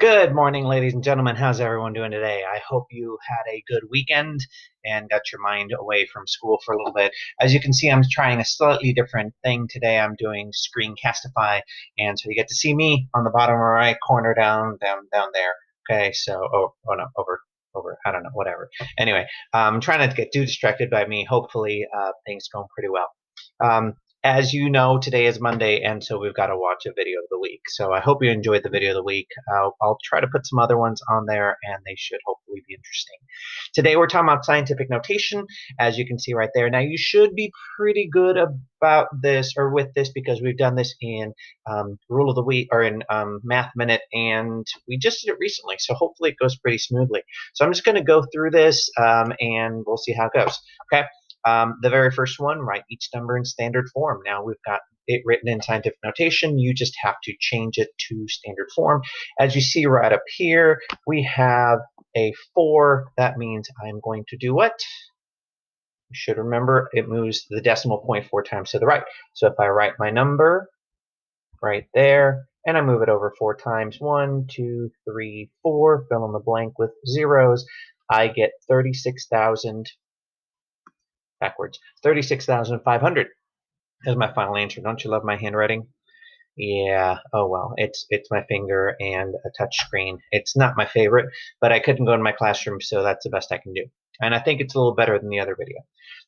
Good morning, ladies and gentlemen. How's everyone doing today? I hope you had a good weekend and got your mind away from school for a little bit. As you can see, I'm trying a slightly different thing today. I'm doing Screencastify, and so you get to see me on the bottom right corner down there. Okay, so no, over. I don't know, whatever. Anyway, I'm trying not to get too distracted by me. Hopefully, things going pretty well. Um, as you know, today is Monday, and so we've got to watch a video of the week. So I hope you enjoyed the video of the week. I'll try to put some other ones on there, and they should hopefully be interesting. Today we're talking about scientific notation, as you can see right there. Now you should be pretty good about this or with this because we've done this in Rule of the Week or in Math Minute, and we just did it recently. So hopefully it goes pretty smoothly. So I'm just going to go through this, and we'll see how it goes. Okay. The very first one, write each number in standard form. Now we've got it written in scientific notation. You just have to change it to standard form. As you see right up here, we have a 4. That means I'm going to do what? You should remember it moves the decimal point 4 times to the right. So if I write my number right there, and I move it over 4 times, 1, 2, 3, 4, fill in the blank with zeros, I get 36,000 backwards. 36,500 is my final answer. Don't you love my handwriting? Yeah, oh well, it's my finger and a touch screen. It's not my favorite, but I couldn't go in my classroom, so that's the best I can do. And I think it's a little better than the other video.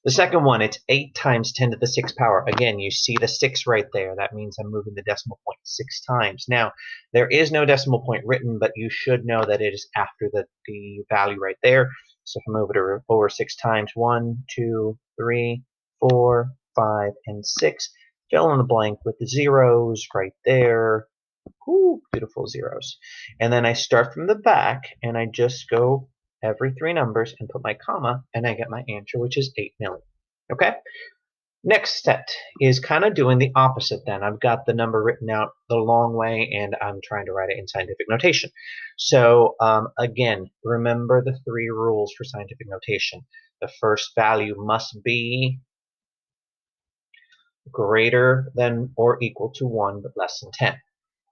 The second one, it's 8 times 10 to the 6th power. Again, you see the 6 right there. That means I'm moving the decimal point 6 times. Now, there is no decimal point written, but you should know that it is after the value right there. So if I move it over 6 times, 1, 2, 3, 4, 5, and 6, fill in the blank with the zeros right there. Ooh, beautiful zeros. And then I start from the back, and I just go every 3 numbers and put my comma, and I get my answer, which is 8 million. Okay? Next set is kind of doing the opposite then. I've got the number written out the long way, and I'm trying to write it in scientific notation. So again, remember the 3 rules for scientific notation. The first value must be greater than or equal to 1, but less than 10.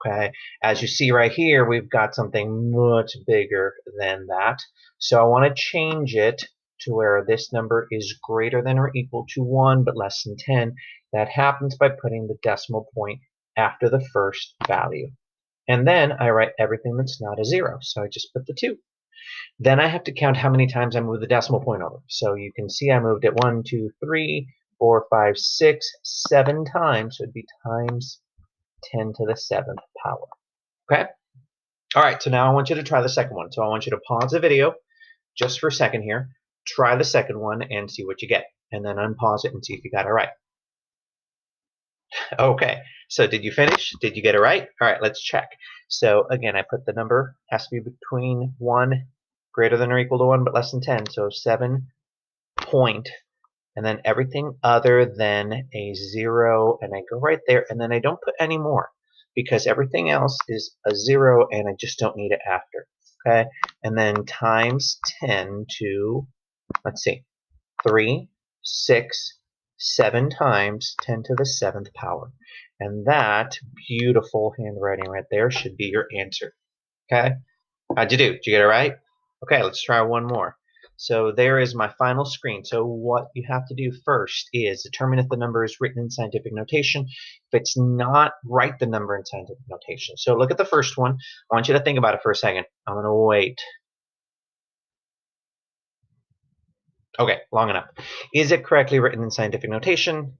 Okay, as you see right here, we've got something much bigger than that. So I want to change it to where this number is greater than or equal to 1, but less than 10. That happens by putting the decimal point after the first value. And then I write everything that's not a 0. So I just put the 2. Then I have to count how many times I move the decimal point over. So you can see I moved it 1, 2, 3, 4, 5, 6, 7 times. So it'd be times 10 to the 7th power. Okay? All right, so now I want you to try the second one. So I want you to pause the video just for a second here. Try the second one and see what you get. And then unpause it and see if you got it right. Okay, so did you finish? Did you get it right? All right, let's check. So again, I put the number has to be between 1 greater than or equal to 1 but less than 10. So 7 point, and then everything other than a 0, and I go right there, and then I don't put any more because everything else is a 0 and I just don't need it after. Okay, and then times 10 to, let's see, 3, 6, 7 times 10 to the 7th power. And that beautiful handwriting right there should be your answer. Okay, how'd you do? Did you get it right? Okay, let's try one more. So there is my final screen. So what you have to do first is determine if the number is written in scientific notation. If it's not, write the number in scientific notation. So look at the first one. I want you to think about it for a second. I'm going to wait. Okay, long enough. Is it correctly written in scientific notation?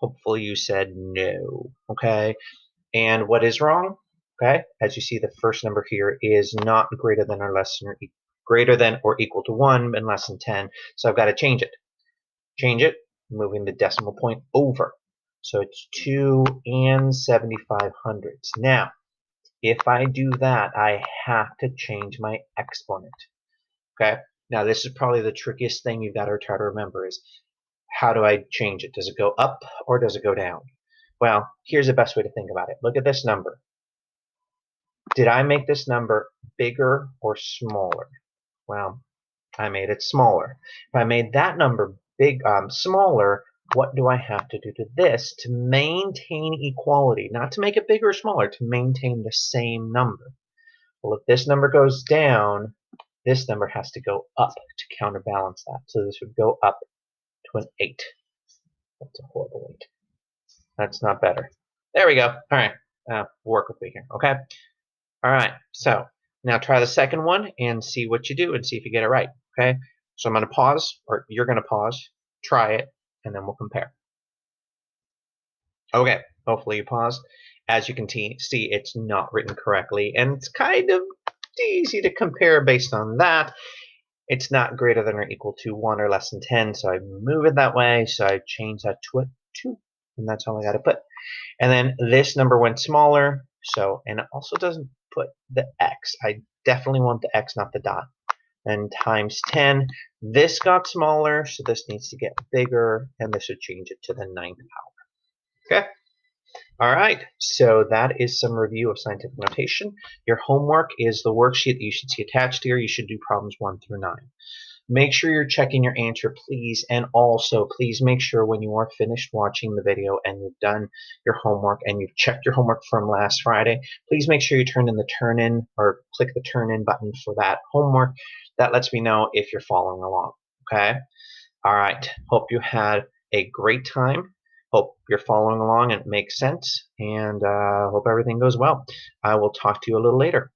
Hopefully you said no. Okay, and what is wrong? Okay, as you see, the first number here is not greater than or less than or greater than or equal to 1 and less than 10. So I've got to change it. Change it, moving the decimal point over. So it's 2 and 75 hundredths. Now, if I do that, I have to change my exponent. Okay? Now, this is probably the trickiest thing you've got to try to remember is how do I change it? Does it go up or does it go down? Well, here's the best way to think about it. Look at this number. Did I make this number bigger or smaller? Well, I made it smaller. If I made that number smaller, what do I have to do to this to maintain equality? Not to make it bigger or smaller, to maintain the same number. Well, if this number goes down, this number has to go up to counterbalance that. So this would go up to an 8. That's a horrible 8. That's not better. There we go. All right. Work with me here, okay? All right. So now try the second one and see what you do and see if you get it right, okay? So I'm going to pause, or you're going to pause, try it, and then we'll compare. Okay. Hopefully you paused. As you can see, it's not written correctly, and it's kind of easy to compare based on that. It's not greater than or equal to 1 or less than 10, so I move it that way, so I change that to a 2, and that's all I got to put. And then this number went smaller, so, and it also doesn't put the x. I definitely want the x, not the dot. And times 10, this got smaller, so this needs to get bigger, and this would change it to the 9th power. Okay? All right, so that is some review of scientific notation. Your homework is the worksheet that you should see attached here. You should do problems 1 through 9. Make sure you're checking your answer, please, and also please make sure when you are finished watching the video and you've done your homework and you've checked your homework from last Friday, please make sure you turn in the turn in or click the turn in button for that homework. That lets me know if you're following along, okay? All right, hope you had a great time. Hope you're following along and it makes sense, and hope everything goes well. I will talk to you a little later.